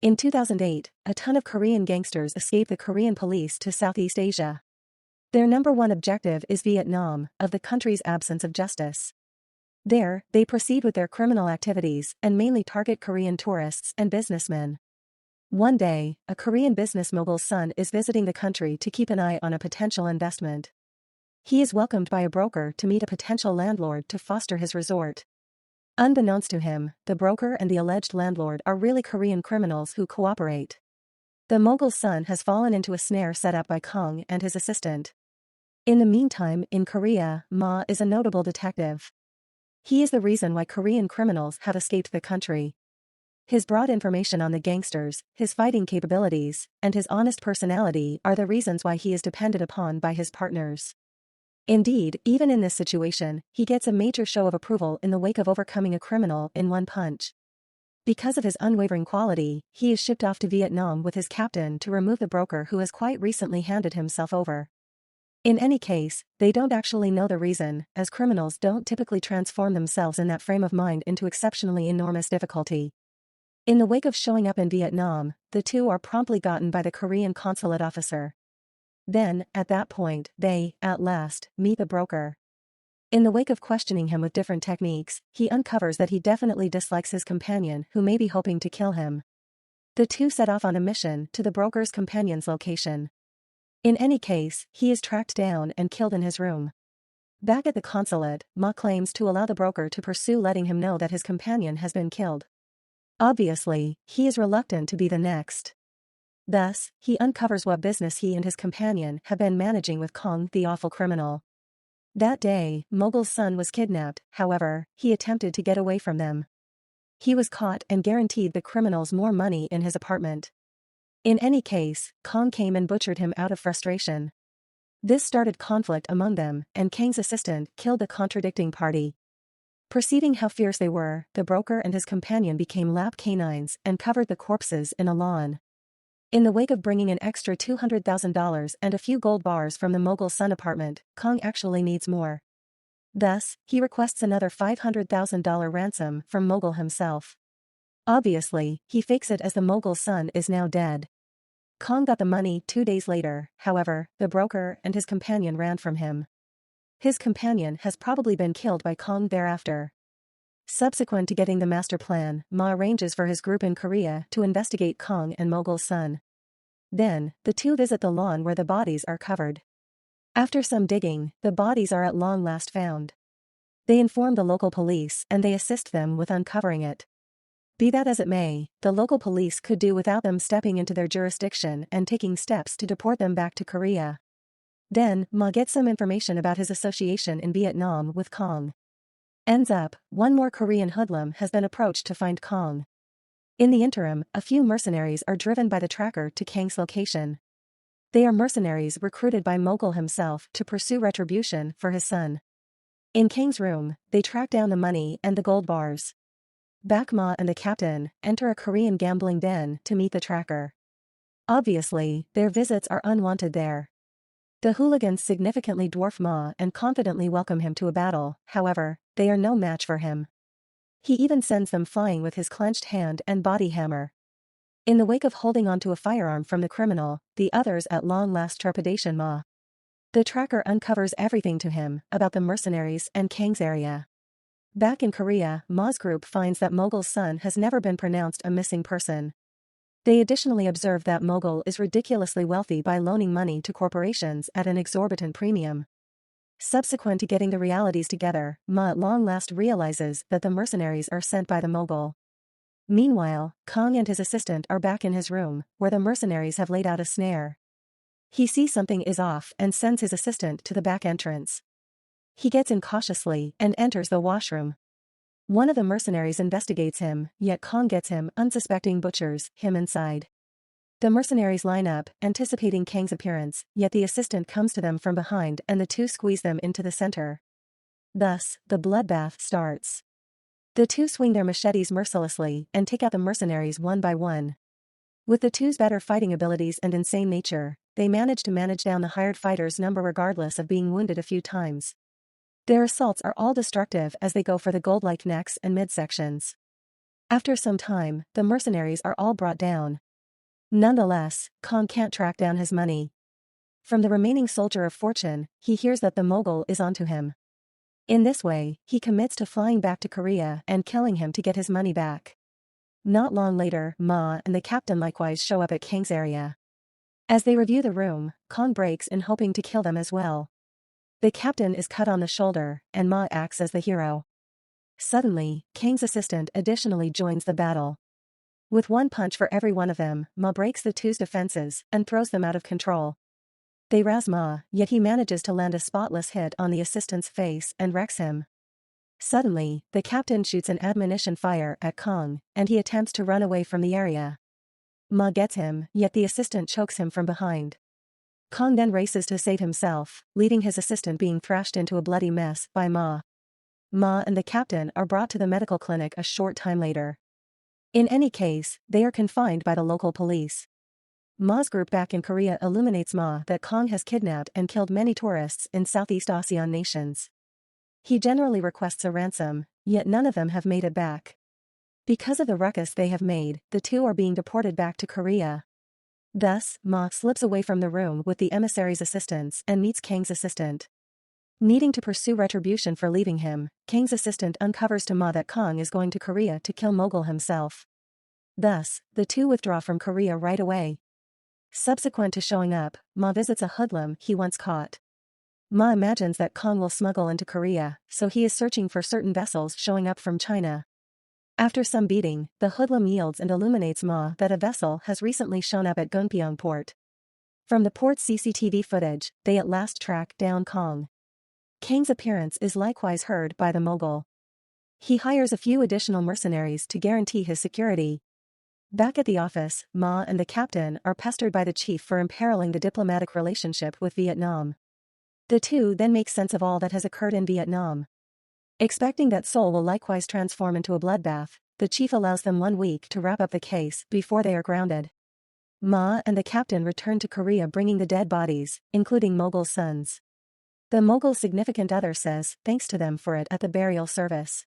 In 2008, a ton of Korean gangsters escaped the Korean police to Southeast Asia. Their number one objective is Vietnam, of the country's absence of justice. There, they proceed with their criminal activities and mainly target Korean tourists and businessmen. One day, a Korean business mogul's son is visiting the country to keep an eye on a potential investment. He is welcomed by a broker to meet a potential landlord to foster his resort. Unbeknownst to him, the broker and the alleged landlord are really Korean criminals who cooperate. The mogul's son has fallen into a snare set up by Kong and his assistant. In the meantime, in Korea, Ma is a notable detective. He is the reason why Korean criminals have escaped the country. His broad information on the gangsters, his fighting capabilities, and his honest personality are the reasons why he is depended upon by his partners. Indeed, even in this situation, he gets a major show of approval in the wake of overcoming a criminal in one punch. Because of his unwavering quality, he is shipped off to Vietnam with his captain to remove the broker who has quite recently handed himself over. In any case, they don't actually know the reason, as criminals don't typically transform themselves in that frame of mind into exceptionally enormous difficulty. In the wake of showing up in Vietnam, the two are promptly gotten by the Korean consulate officer. Then, at that point, they, at last, meet the broker. In the wake of questioning him with different techniques, he uncovers that he definitely dislikes his companion who may be hoping to kill him. The two set off on a mission to the broker's companion's location. In any case, he is tracked down and killed in his room. Back at the consulate, Ma claims to allow the broker to pursue letting him know that his companion has been killed. Obviously, he is reluctant to be the next. Thus, he uncovers what business he and his companion have been managing with Kong the awful criminal. That day, Mogul's son was kidnapped, however, he attempted to get away from them. He was caught and guaranteed the criminals more money in his apartment. In any case, Kong came and butchered him out of frustration. This started conflict among them, and Kang's assistant killed the contradicting party. Perceiving how fierce they were, the broker and his companion became lap canines and covered the corpses in a lawn. In the wake of bringing an extra $200,000 and a few gold bars from the mogul's son apartment, Kong actually needs more. Thus, he requests another $500,000 ransom from Mogul himself. Obviously, he fakes it as the mogul's son is now dead. Kong got the money 2 days later, however, the broker and his companion ran from him. His companion has probably been killed by Kong thereafter. Subsequent to getting the master plan, Ma arranges for his group in Korea to investigate Kong and Mogul's son. Then, the two visit the lawn where the bodies are covered. After some digging, the bodies are at long last found. They inform the local police and they assist them with uncovering it. Be that as it may, the local police could do without them stepping into their jurisdiction and taking steps to deport them back to Korea. Then, Ma gets some information about his association in Vietnam with Kong. Ends up, one more Korean hoodlum has been approached to find Kong. In the interim, a few mercenaries are driven by the tracker to Kang's location. They are mercenaries recruited by Mogul himself to pursue retribution for his son. In Kang's room, they track down the money and the gold bars. Baek Ma and the captain enter a Korean gambling den to meet the tracker. Obviously, their visits are unwanted there. The hooligans significantly dwarf Ma and confidently welcome him to a battle, however, they are no match for him. He even sends them flying with his clenched hand and body hammer. In the wake of holding onto a firearm from the criminal, the others at long last trepidation Ma. The tracker uncovers everything to him about the mercenaries and Kang's area. Back in Korea, Ma's group finds that Mogul's son has never been pronounced a missing person. They additionally observe that Mogul is ridiculously wealthy by loaning money to corporations at an exorbitant premium. Subsequent to getting the realities together, Ma at long last realizes that the mercenaries are sent by the Mogul. Meanwhile, Kong and his assistant are back in his room, where the mercenaries have laid out a snare. He sees something is off and sends his assistant to the back entrance. He gets in cautiously and enters the washroom. One of the mercenaries investigates him, yet Kong gets him unsuspecting butchers him inside. The mercenaries line up, anticipating Kang's appearance, yet the assistant comes to them from behind and the two squeeze them into the center. Thus, the bloodbath starts. The two swing their machetes mercilessly and take out the mercenaries one by one. With the two's better fighting abilities and insane nature, they manage down the hired fighters' number regardless of being wounded a few times. Their assaults are all destructive as they go for the gold-like necks and midsections. After some time, the mercenaries are all brought down. Nonetheless, Kong can't track down his money. From the remaining soldier of fortune, he hears that the mogul is onto him. In this way, he commits to flying back to Korea and killing him to get his money back. Not long later, Ma and the captain likewise show up at Kang's area. As they review the room, Kong breaks in hoping to kill them as well. The captain is cut on the shoulder, and Ma acts as the hero. Suddenly, Kang's assistant additionally joins the battle. With one punch for every one of them, Ma breaks the two's defenses and throws them out of control. They razz Ma, yet he manages to land a spotless hit on the assistant's face and wrecks him. Suddenly, the captain shoots an admonition fire at Kong, and he attempts to run away from the area. Ma gets him, yet the assistant chokes him from behind. Kong then races to save himself, leaving his assistant being thrashed into a bloody mess by Ma. Ma and the captain are brought to the medical clinic a short time later. In any case, they are confined by the local police. Ma's group back in Korea illuminates Ma that Kong has kidnapped and killed many tourists in Southeast ASEAN nations. He generally requests a ransom, yet none of them have made it back. Because of the ruckus they have made, the two are being deported back to Korea. Thus, Ma slips away from the room with the emissary's assistance and meets Kang's assistant. Needing to pursue retribution for leaving him, Kang's assistant uncovers to Ma that Kong is going to Korea to kill Mogul himself. Thus, the two withdraw from Korea right away. Subsequent to showing up, Ma visits a hoodlum he once caught. Ma imagines that Kong will smuggle into Korea, so he is searching for certain vessels showing up from China. After some beating, the hoodlum yields and illuminates Ma that a vessel has recently shown up at Gunpyeong port. From the port's CCTV footage, they at last track down Kong. Kang's appearance is likewise heard by the mogul. He hires a few additional mercenaries to guarantee his security. Back at the office, Ma and the captain are pestered by the chief for imperiling the diplomatic relationship with Vietnam. The two then make sense of all that has occurred in Vietnam. Expecting that Seoul will likewise transform into a bloodbath, the chief allows them 1 week to wrap up the case before they are grounded. Ma and the captain return to Korea bringing the dead bodies, including Mogul's sons. The mogul's significant other says thanks to them for it at the burial service.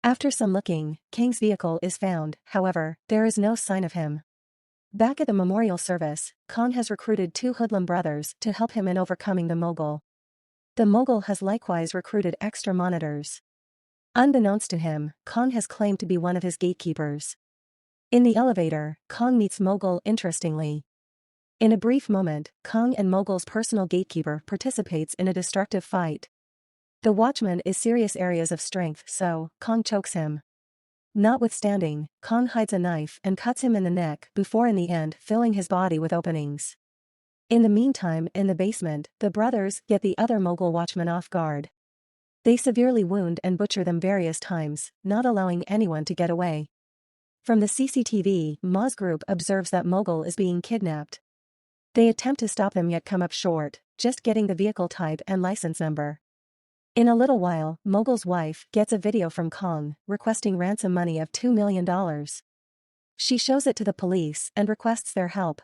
After some looking, Kang's vehicle is found, however, there is no sign of him. Back at the memorial service, Kong has recruited 2 hoodlum brothers to help him in overcoming the mogul. The mogul has likewise recruited extra monitors. Unbeknownst to him, Kong has claimed to be one of his gatekeepers. In the elevator, Kong meets Mogul interestingly. In a brief moment, Kong and Mogul's personal gatekeeper participates in a destructive fight. The watchman is serious areas of strength, so Kong chokes him. Notwithstanding, Kong hides a knife and cuts him in the neck before in the end filling his body with openings. In the meantime, in the basement, the brothers get the other Mogul watchmen off guard. They severely wound and butcher them various times, not allowing anyone to get away. From the CCTV, Ma's group observes that Mogul is being kidnapped. They attempt to stop them yet come up short, just getting the vehicle type and license number. In a little while, Mogul's wife gets a video from Kong, requesting ransom money of $2 million. She shows it to the police and requests their help.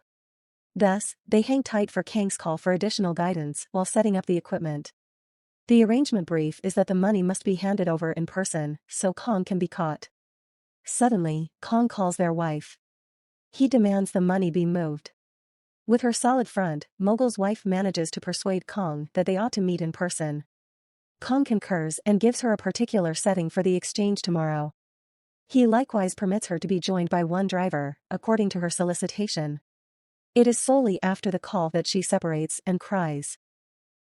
Thus, they hang tight for Kang's call for additional guidance while setting up the equipment. The arrangement brief is that the money must be handed over in person, so Kong can be caught. Suddenly, Kong calls their wife. He demands the money be moved. With her solid front, Mogul's wife manages to persuade Kong that they ought to meet in person. Kong concurs and gives her a particular setting for the exchange tomorrow. He likewise permits her to be joined by one driver, according to her solicitation. It is solely after the call that she separates and cries.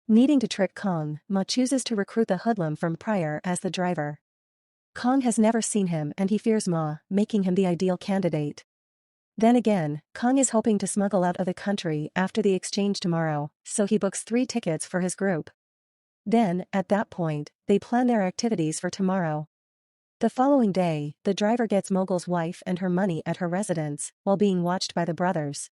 Needing to trick Kong, Ma chooses to recruit the hoodlum from prior as the driver. Kong has never seen him and he fears Ma, making him the ideal candidate. Then again, Kong is hoping to smuggle out of the country after the exchange tomorrow, so he books 3 tickets for his group. Then, at that point, they plan their activities for tomorrow. The following day, the driver gets Mogul's wife and her money at her residence, while being watched by the brothers.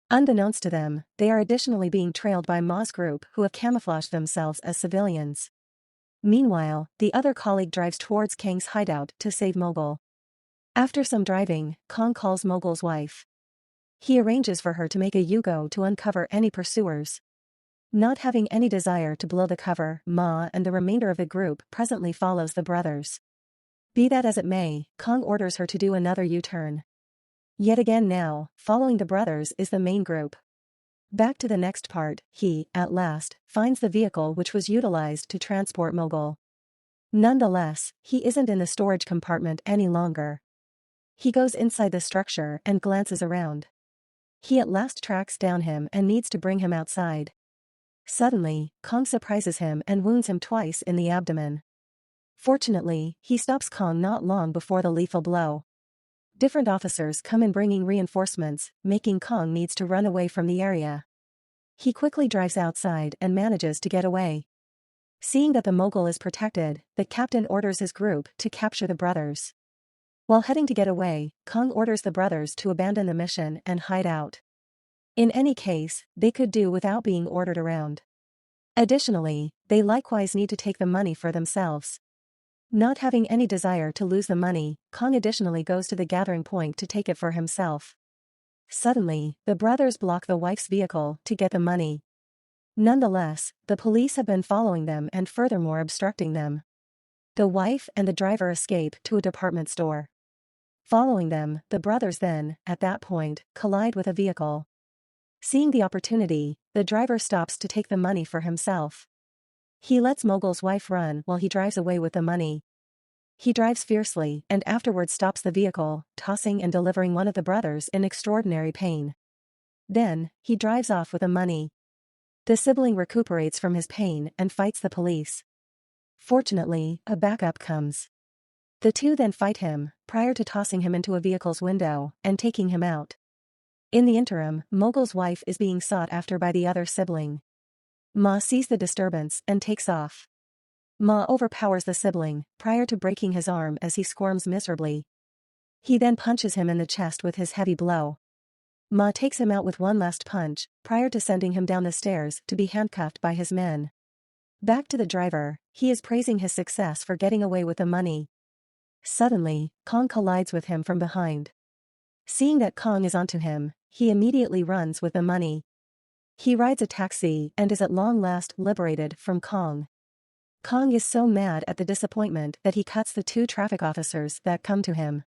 Unbeknownst to them, they are additionally being trailed by Ma's group who have camouflaged themselves as civilians. Meanwhile, the other colleague drives towards Kang's hideout to save Mogul. After some driving, Kong calls Mogul's wife. He arranges for her to make a U-go to uncover any pursuers. Not having any desire to blow the cover, Ma and the remainder of the group presently follows the brothers. Be that as it may, Kong orders her to do another U-turn. Yet again now, following the brothers is the main group. Back to the next part, he, at last, finds the vehicle which was utilized to transport Mogul. Nonetheless, he isn't in the storage compartment any longer. He goes inside the structure and glances around. He at last tracks down him and needs to bring him outside. Suddenly, Kong surprises him and wounds him twice in the abdomen. Fortunately, he stops Kong not long before the lethal blow. Different officers come in bringing reinforcements, making Kong needs to run away from the area. He quickly drives outside and manages to get away. Seeing that the mogul is protected, the captain orders his group to capture the brothers. While heading to get away, Kong orders the brothers to abandon the mission and hide out. In any case, they could do without being ordered around. Additionally, they likewise need to take the money for themselves. Not having any desire to lose the money, Kong additionally goes to the gathering point to take it for himself. Suddenly, the brothers block the wife's vehicle to get the money. Nonetheless, the police have been following them and furthermore obstructing them. The wife and the driver escape to a department store. Following them, the brothers then, at that point, collide with a vehicle. Seeing the opportunity, the driver stops to take the money for himself. He lets Mogul's wife run while he drives away with the money. He drives fiercely and afterwards stops the vehicle, tossing and delivering one of the brothers in extraordinary pain. Then, he drives off with the money. The sibling recuperates from his pain and fights the police. Fortunately, a backup comes. The two then fight him, prior to tossing him into a vehicle's window and taking him out. In the interim, Mogul's wife is being sought after by the other sibling. Ma sees the disturbance and takes off. Ma overpowers the sibling, prior to breaking his arm as he squirms miserably. He then punches him in the chest with his heavy blow. Ma takes him out with one last punch, prior to sending him down the stairs to be handcuffed by his men. Back to the driver, he is praising his success for getting away with the money. Suddenly, Kong collides with him from behind. Seeing that Kong is onto him, he immediately runs with the money. He rides a taxi and is at long last liberated from Kong. Kong is so mad at the disappointment that he cuts the two traffic officers that come to him.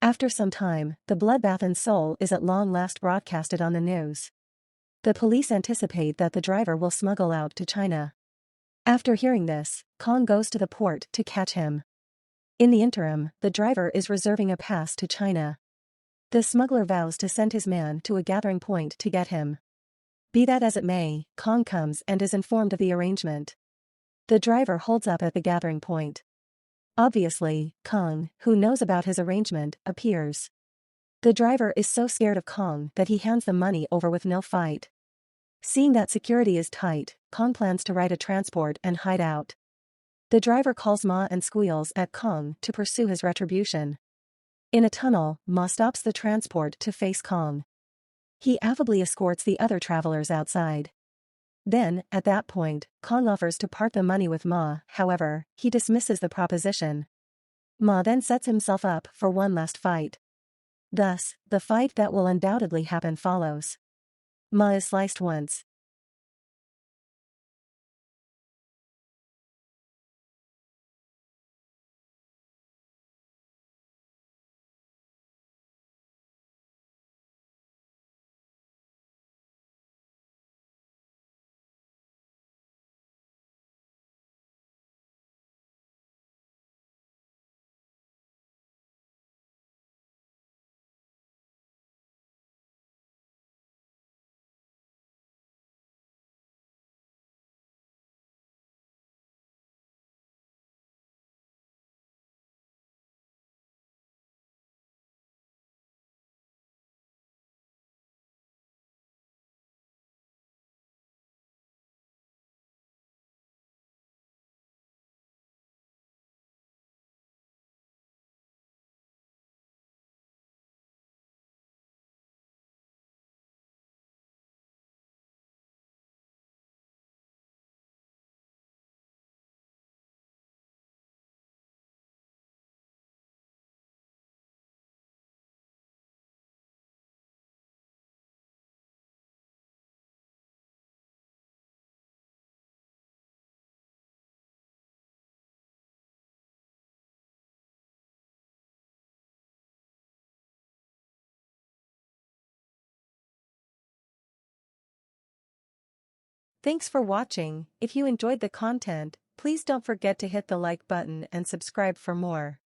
After some time, the bloodbath in Seoul is at long last broadcasted on the news. The police anticipate that the driver will smuggle out to China. After hearing this, Kong goes to the port to catch him. In the interim, the driver is reserving a pass to China. The smuggler vows to send his man to a gathering point to get him. Be that as it may, Kong comes and is informed of the arrangement. The driver holds up at the gathering point. Obviously, Kong, who knows about his arrangement, appears. The driver is so scared of Kong that he hands the money over with no fight. Seeing that security is tight, Kong plans to ride a transport and hide out. The driver calls Ma and squeals at Kong to pursue his retribution. In a tunnel, Ma stops the transport to face Kong. He affably escorts the other travelers outside. Then, at that point, Kong offers to part the money with Ma, however, he dismisses the proposition. Ma then sets himself up for one last fight. Thus, the fight that will undoubtedly happen follows. Ma is sliced once. Thanks for watching. If you enjoyed the content, please don't forget to hit the like button and subscribe for more.